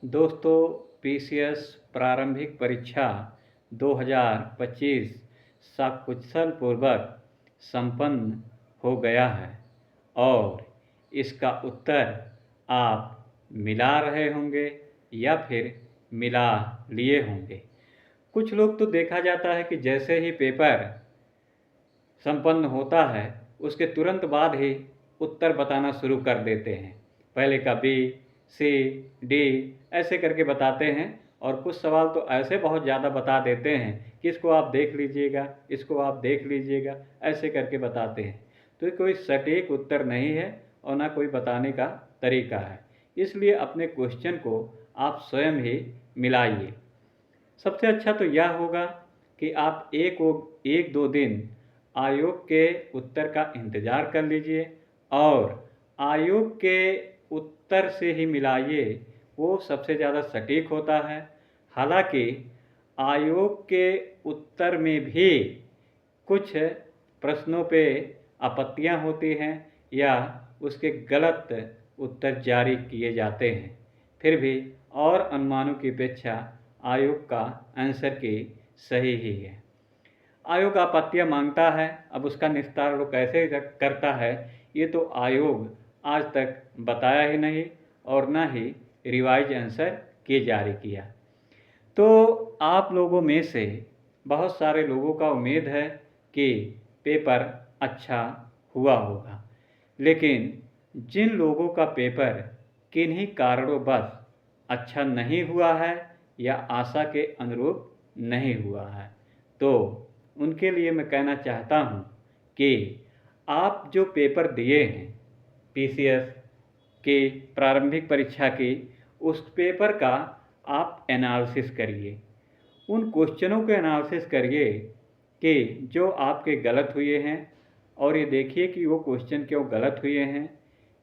दोस्तों, पीसीएस प्रारंभिक परीक्षा 2025 सकुशलपूर्वक संपन्न हो गया है और इसका उत्तर आप मिला रहे होंगे या फिर मिला लिए होंगे। कुछ लोग तो देखा जाता है कि जैसे ही पेपर संपन्न होता है उसके तुरंत बाद ही उत्तर बताना शुरू कर देते हैं। पहले का बी, सी, डी ऐसे करके बताते हैं और कुछ सवाल तो ऐसे बहुत ज़्यादा बता देते हैं कि इसको आप देख लीजिएगा, इसको आप देख लीजिएगा, ऐसे करके बताते हैं। तो ये कोई सटीक उत्तर नहीं है और ना कोई बताने का तरीका है। इसलिए अपने क्वेश्चन को आप स्वयं ही मिलाइए। सबसे अच्छा तो यह होगा कि आप एक दो दिन आयोग के उत्तर का इंतज़ार कर लीजिए और आयोग के उत्तर से ही मिलाइए, वो सबसे ज़्यादा सटीक होता है। हालांकि आयोग के उत्तर में भी कुछ प्रश्नों पे आपत्तियां होती हैं या उसके गलत उत्तर जारी किए जाते हैं। फिर भी और अनुमानों की अपेक्षा आयोग का आंसर की सही ही है। आयोग आपत्तियां मांगता है, अब उसका निस्तारण वो कैसे करता है ये तो आयोग आज तक बताया ही नहीं और ना ही रिवाइज आंसर की जारी किया। तो आप लोगों में से बहुत सारे लोगों का उम्मीद है कि पेपर अच्छा हुआ होगा, लेकिन जिन लोगों का पेपर किन्हीं कारणों अच्छा नहीं हुआ है या आशा के अनुरूप नहीं हुआ है, तो उनके लिए मैं कहना चाहता हूँ कि आप जो पेपर दिए हैं पीसीएस की प्रारंभिक परीक्षा की, उस पेपर का आप एनालिसिस करिए, उन क्वेश्चनों के एनालिसिस करिए कि जो आपके गलत हुए हैं और ये देखिए कि वो क्वेश्चन क्यों गलत हुए हैं,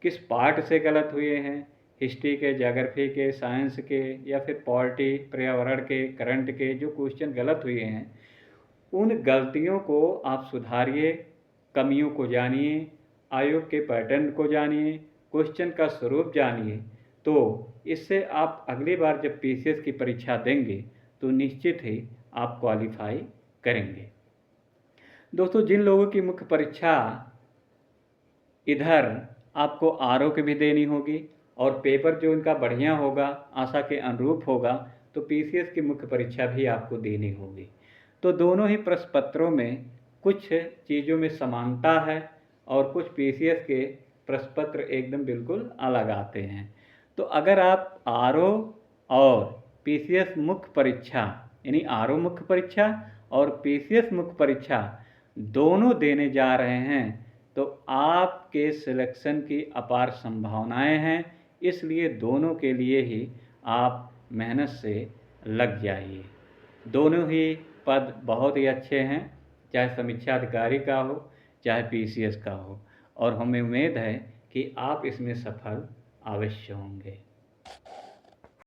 किस पार्ट से गलत हुए हैं, हिस्ट्री के, ज्योग्राफी के, साइंस के या फिर पॉलिटी, पर्यावरण के, करंट के जो क्वेश्चन गलत हुए हैं उन गलतियों को आप सुधारिए, कमियों को जानिए, आयोग के पैटर्न को जानिए, क्वेश्चन का स्वरूप जानिए। तो इससे आप अगली बार जब पीसीएस की परीक्षा देंगे तो निश्चित ही आप क्वालिफाई करेंगे। दोस्तों, जिन लोगों की मुख्य परीक्षा इधर आपको आरओ की भी देनी होगी और पेपर जो इनका बढ़िया होगा, आशा के अनुरूप होगा, तो पीसीएस की मुख्य परीक्षा भी आपको देनी होगी। तो दोनों ही प्रश्न पत्रों में कुछ चीज़ों में समानता है और कुछ पीसीएस के प्रश्न पत्र एकदम बिल्कुल अलग आते हैं। तो अगर आप आरओ और पीसीएस मुख्य परीक्षा यानी आरओ मुख्य परीक्षा और पीसीएस मुख्य परीक्षा दोनों देने जा रहे हैं तो आपके सिलेक्शन की अपार संभावनाएं हैं। इसलिए दोनों के लिए ही आप मेहनत से लग जाइए। दोनों ही पद बहुत ही अच्छे हैं, चाहे समीक्षा अधिकारी का हो चाहे पीसीएस का हो, और हमें उम्मीद है कि आप इसमें सफल अवश्य होंगे।